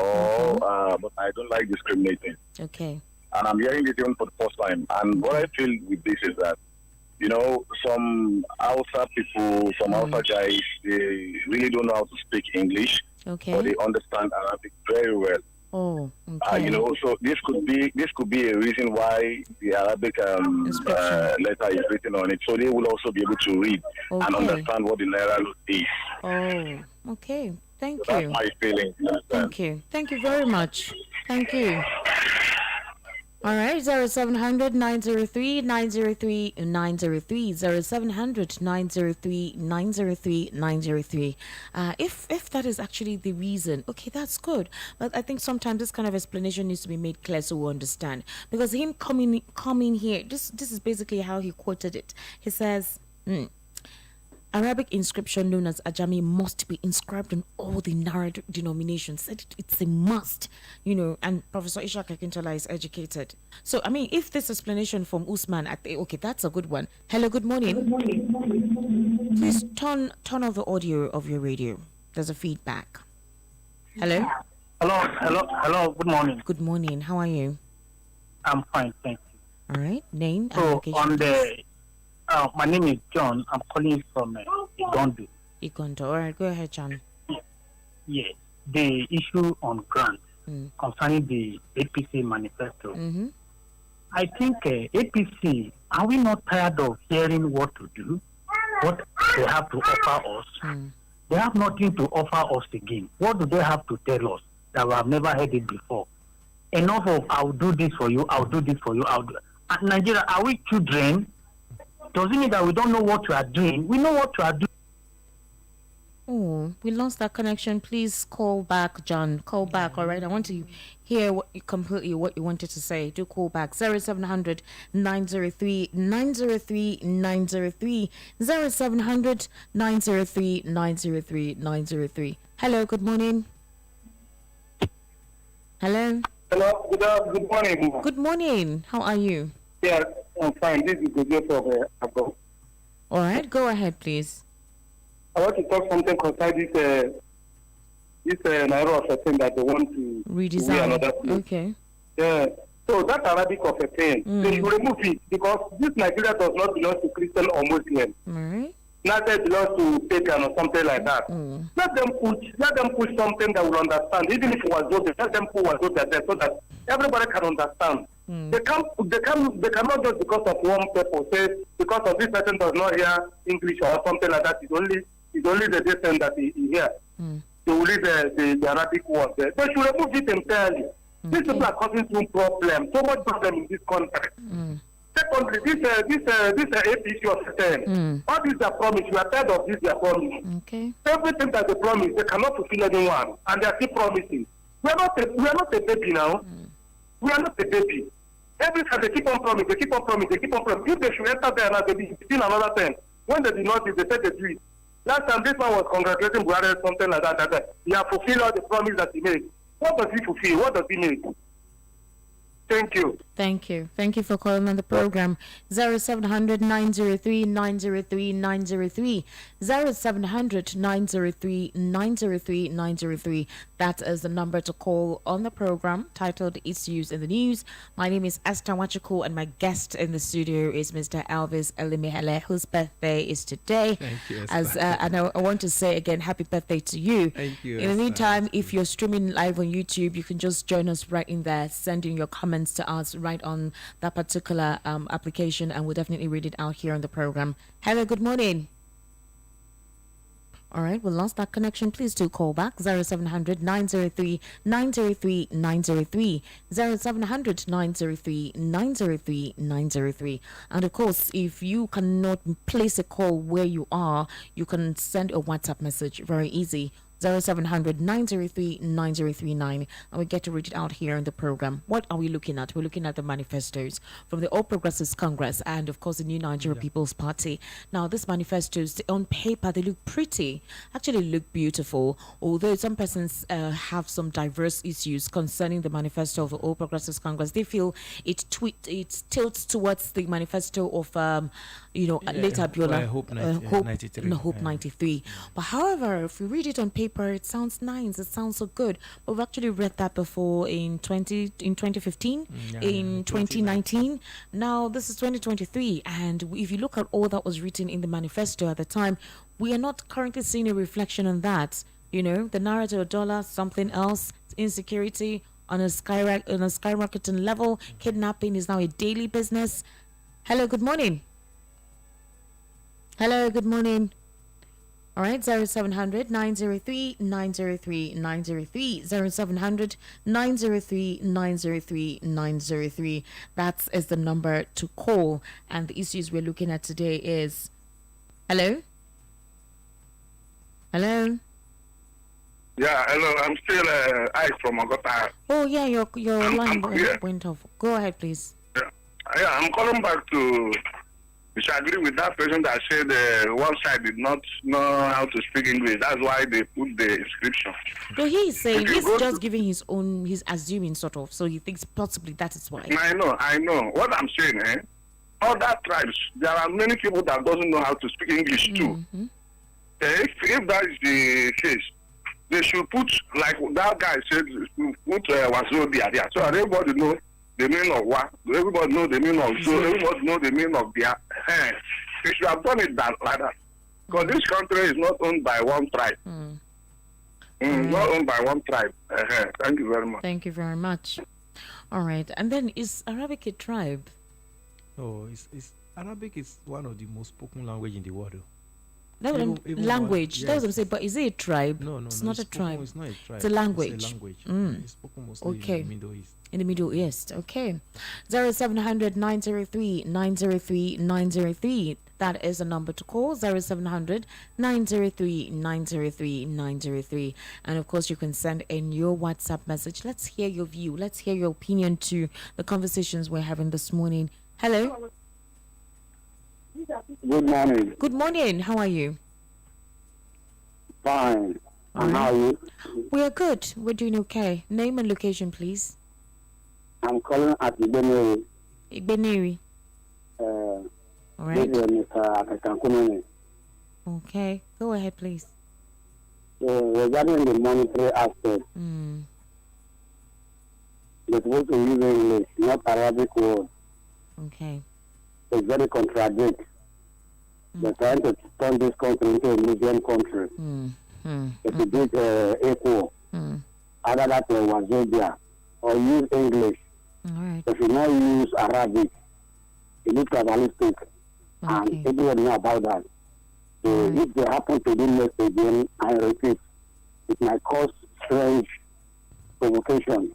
but I don't like discriminating. Okay. And I'm hearing this even for the first time. And what I feel with this is that, some Hausa people, some Hausa guys, they really don't know how to speak English. Okay. But they understand Arabic very well. Oh, okay. So this could be a reason why the Arabic letter is written on it. So they will also be able to read and understand what the Naira is. Oh, okay. Thank So you. that's my feeling. Thank you. Thank you very much. Thank you. All right, 0700 903 903 903 0700 903 903 903. If that is actually the reason, okay, that's good. But I think sometimes this kind of explanation needs to be made clear so we understand. Because him coming here, this is basically how he quoted it. He says, Arabic inscription known as Ajami must be inscribed on all the Naira denominations. Said it's a must, and Professor Ishak Akintola is educated. So, if this explanation from Usman, okay, that's a good one. Hello, good morning. Good morning. Please turn off the audio of your radio. There's a feedback. Hello? Hello, good morning. Good morning. How are you? I'm fine, thank you. All right, name and So, location. my name is John. I'm calling from Igondo. Igondo. All right, go ahead, John. Yes, the issue on grant concerning the APC manifesto. Mm-hmm. I think APC, are we not tired of hearing what to do, what they have to offer us? They have nothing to offer us again. What do they have to tell us that we have never heard it before? Enough of, I'll do this for you, I'll do this for you, Nigeria, are we children? Doesn't mean that we don't know what we are doing. We know what we are doing. Oh, we lost that connection. Please call back, John. Call back, all right? I want to hear what you wanted to say. Do call back. 0700 903 903 903 0700 903 903 903. Hello, good morning. Hello. Hello, good morning. Good morning. How are you? Yeah, I'm fine. This is Gojo from Abo. All right, go ahead, please. I want to talk something concerning this Naira of a thing that they want to redesign. Another place. Okay. Yeah. So that Arabic of a thing, they should remove it because this Nigeria does not belong to Christian or Muslim. All right. Neither belongs to pagan or something like that. Let them push something that will understand. Even if it was Zobe, let them put Zobe there so that everybody can understand. They cannot just because of one people say because of this person does not hear English or something like that. It's only the distance that he hears. They will leave the Arabic word there. They should remove it entirely. These people are causing some problem, so much problem in this country. Secondly, this APC of 10, all these are promise. We are tired of this their promise. Okay. Everything that they promise, they cannot fulfill anyone, and they are still promising. We are not a baby now. We are not a baby. Every time they keep on promising, they keep on promising. If they should enter there now, they be still another 10. When they did not do, they said they do it. Last time this man was congratulating Buhari, something like that. He has fulfilled all the promise that he made. What does he fulfill? What does he make? Thank you. Thank you for calling on the program. 0700 903 903 903 0700 903 903 903. That is the number to call on the program titled Issues in the News. My name is Esther Wachiko and my guest in the studio is Mr. Elvis Elimihele, whose birthday is today. Thank you, Esther. And I want to say again, happy birthday to you. Thank you, In the Esther. meantime, if you're streaming live on YouTube, you can just join us right in there, sending your comments to us right on that particular application, and we'll definitely read it out here on the program. Hello, good morning. All right, we lost that connection. Please do call back 0700 903 903 903 0700 903 903 903. And of course, if you cannot place a call where you are, you can send a WhatsApp message. Very easy. 0700 903 9039, and we get to read it out here in the program. What are we looking at? We're looking at the manifestos from the All Progressives Congress and of course the New Nigeria People's Party. Now these manifestos, on paper they look pretty, actually look beautiful, although some persons have some diverse issues concerning the manifesto of the All Progressives Congress. They feel it tilts towards the manifesto of later Biola, Hope 93. But however, if you read it on paper, it sounds nice, it sounds so good. But we've actually read that before in 2015, in 2019. Now this is 2023, and if you look at all that was written in the manifesto at the time, we are not currently seeing a reflection on that. The Naira to a dollar, something else, insecurity on a skyrocketing level, kidnapping is now a daily business. Hello, good morning. Hello, good morning. All right, 0700 903 903 903 0700 903 903 903. That is the number to call. And the issues we're looking at today is hello. Yeah, hello. I'm still Ike from Agota. Oh yeah, your line went off. Go ahead, please. Yeah, I'm calling back to disagree with that person that said one side did not know how to speak English. That's why they put the inscription. So he's saying he's just giving his own, he's assuming sort of. So he thinks possibly that is why. I know. What I'm saying, other tribes, there are many people that doesn't know how to speak English too. If that is the case, they should put, like that guy said, put Wazobia there. So everybody know the meaning of what, everybody know the meaning of, so everybody know the meaning of their hands. They should have done it like that. Because this country is not owned by one tribe. Not owned by one tribe. Thank you very much. Thank you very much. All right. And then, is Arabic a tribe? No, it's Arabic is one of the most spoken language in the world. Even language. Yes. That was what I'm saying. But is it a tribe? No, it's not a tribe. It's not a tribe. It's a language. It's a language. It's spoken mostly in the Middle East. In the Middle East. Okay. 0700 903 903 903. That is a number to call. 0700 903 903 903. And of course, you can send in your WhatsApp message. Let's hear your view. Let's hear your opinion to the conversations we're having this morning. Hello. Good morning. Good morning. How are you? Fine. And how are you? We are good. We're doing okay. Name and location, please. I'm calling at Ibeneri. Ibeneri. All right. This is Mr. Okay. Go ahead, please. So regarding the monetary aspect, they're supposed to use English, not Arabic word. Okay. It's very contradictory. They're trying to turn this country into a Muslim country. If you did equal, either that or Wazobia, or use English. All right. If you not use Arabic, it looks tribalistic. And people will know about that. So if they happen to do this again, I repeat, it might cause strange provocation.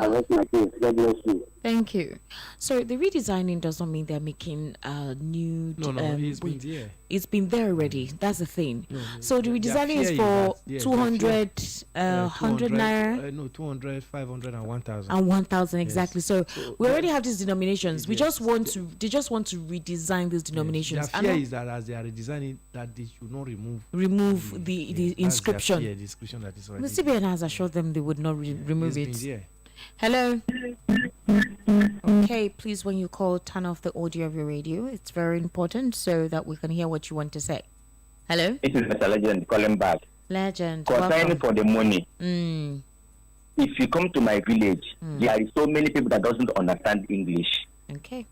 I rest my case. God bless you. Thank you. So the redesigning does not mean they're making new. No, it's been there. It's been there already. That's the thing. No, so the redesigning is for 200, 100 naira. No, 200, 500, and 1,000. And 1,000 exactly. Yes. So we already have these denominations. Yes. We just want to. They just want to redesign these denominations. Their fear is that as they are redesigning, that they should not remove the inscription. The inscription that is already. The CBN has assured them they would not remove it. Been there. Hello. Okay, please, when you call, turn off the audio of your radio. It's very important so that we can hear what you want to say. Hello. This is Mr. Legend calling back. Legend. Concerning for the money. If you come to my village, there is so many people that doesn't understand English. Okay.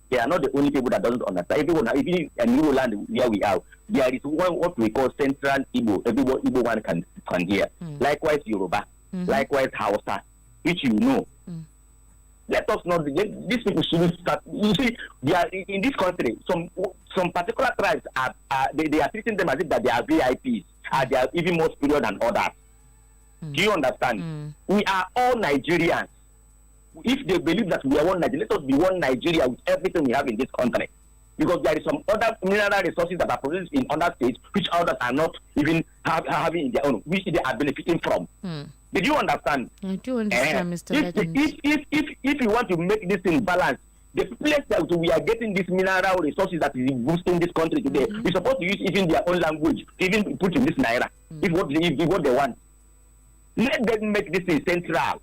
They are not the only people that doesn't understand. Even a new land where we are, there is what we call Central Igbo. Igbo one can hear. Likewise Yoruba. Likewise Hausa, which you know. Let us not. These people shouldn't start. You see, they are in this country. Some particular tribes they are treating them as if that they are VIPs. They are even more superior than others. Do you understand? We are all Nigerians. If they believe that we are one Nigeria, let us be one Nigeria with everything we have in this country. Because there is some other mineral resources that are produced in other states, which others are not even having in their own, which they are benefiting from. Did you understand? I do understand, Mr. Legend. If you want to make this in balance, the place that we are getting these mineral resources that is boosting this country today, we're supposed to use even their own language, even put in this Naira, if what they want. Let them make this in central.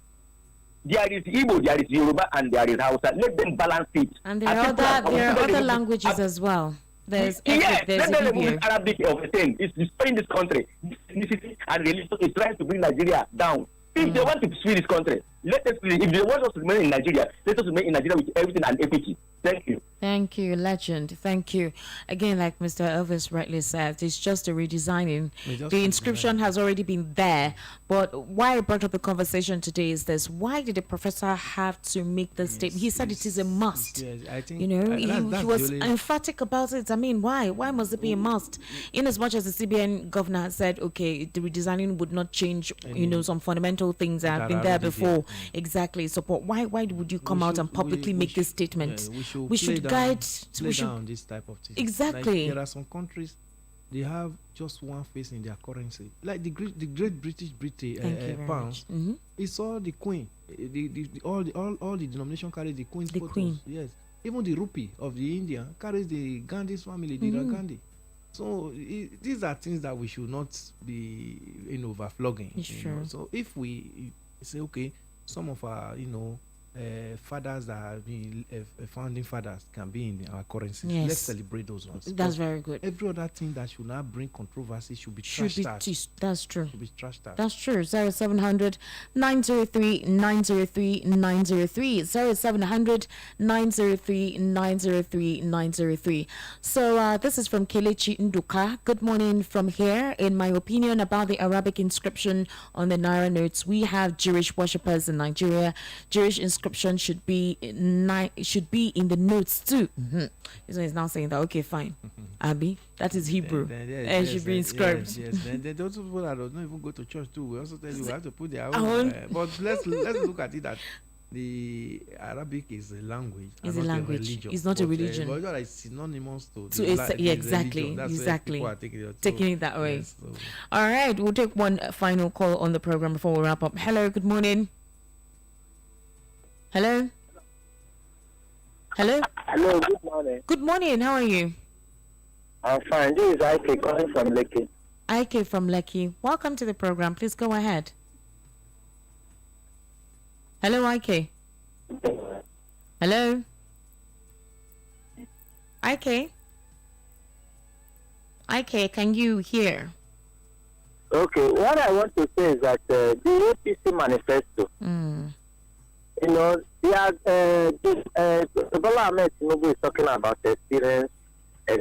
There is Igbo, there is Yoruba, and there is Hausa. Let them balance it. And there are other languages as well. There's let them remove Igbo. Arabic of the thing. It's destroying this country. Ethnicity and religion is trying to bring Nigeria down. If they want to free this country, let us. If they want us to remain in Nigeria, let us remain in Nigeria with everything and equity. Thank you. Thank you, Legend. Thank you. Again, like Mr. Elvis rightly said, it's just a redesigning. The inscription has already been there. But why I brought up the conversation today is this. Why did the professor have to make this statement? He said it is a must. Yes, I think, he was emphatic about it. I mean, why? Why must it be a must? In as much as the CBN governor had said, okay, the redesigning would not change, some fundamental things that have been there before. Exactly. So, but why would you come out and publicly make this statement? We should guide down this type of thing. Exactly. Like, there are some countries, they have just one face in their currency. Like the Great British pound. It's all the Queen. All the denomination carry the Queen's photos. Queen. Yes. Even the rupee of the India carries the Gandhi's family, the Gandhi. So these are things that we should not be overflogging. Sure. So if we say, okay, some of our fathers that have been founding fathers can be in our currency. Yes. Let's celebrate those ones. That's very good. Every other thing that should not bring controversy should be trashed out. That's true. Should be trashed out. That's true. 0700 903 903 903 0700 903 903 903. So this is from Kelechi Nduka. Good morning from here. In my opinion about the Arabic inscription on the Naira notes, we have Jewish worshippers in Nigeria. Jewish inscription should be in the notes too. So he's now saying that, okay, fine. Abi, that is Hebrew. It should be inscribed. Yes. Then those people that don't even go to church too, we also tell you we have to put their own. But let's look at it that the Arabic is a language. It's a language. Religion. It's not a religion. But it's synonymous to exactly. People are taking it that way. Yes, so. All right, we'll take one final call on the program before we wrap up. Hello, good morning. Hello. Hello, good morning. Good morning. How are you? I'm fine. This is Ike calling from Lekki. Ike from Lekki. Welcome to the program. Please go ahead. Hello, Ike. Hello. Ike. Ike, can you hear? Okay, what I want to say is that the APC manifesto, Bola Ahmed Tinubu is talking about experience. As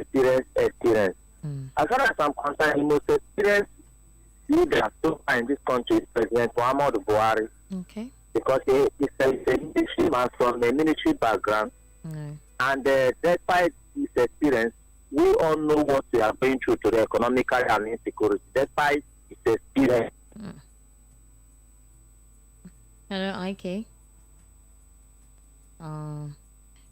far as I'm concerned, the most experienced leader so far in this country is President Muhammadu Buhari. Okay. Because he's a military man from a military background. And despite his experience, we all know what we are going through today, economically and insecurity, despite his experience. Hello, Ike.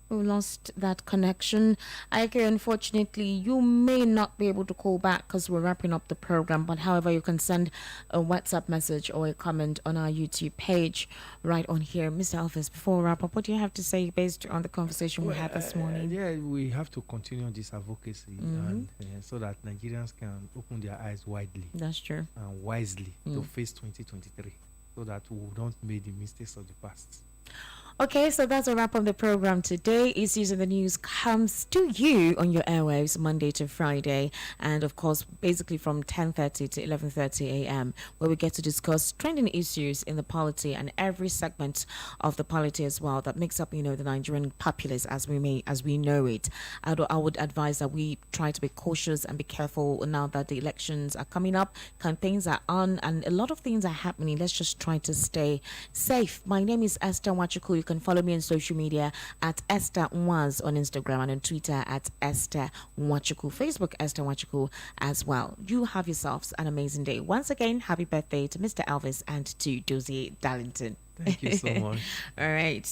We lost that connection. Ike, unfortunately, you may not be able to call back because we're wrapping up the program. But however, you can send a WhatsApp message or a comment on our YouTube page right on here. Mr. Elvis, before we wrap up, what do you have to say based on the conversation we had this morning? We have to continue this advocacy and so that Nigerians can open their eyes widely. That's true. And wisely to face 2023 so that we don't make the mistakes of the past. Okay, so that's a wrap on the program today. Issues in the News comes to you on your airwaves Monday to Friday, and of course, basically from 10:30 to 11:30 a.m., where we get to discuss trending issues in the polity and every segment of the polity as well that makes up, the Nigerian populace as we know it. I would advise that we try to be cautious and be careful now that the elections are coming up, campaigns are on, and a lot of things are happening. Let's just try to stay safe. My name is Esther Wachuku. You can follow me on social media at Esther Nwaz on Instagram and on Twitter at Esther Nwachuku, Facebook Esther Nwachuku as well. You have yourselves an amazing day. Once again, happy birthday to Mr. Elvis and to Dozie Darlington. Thank you so much. All right.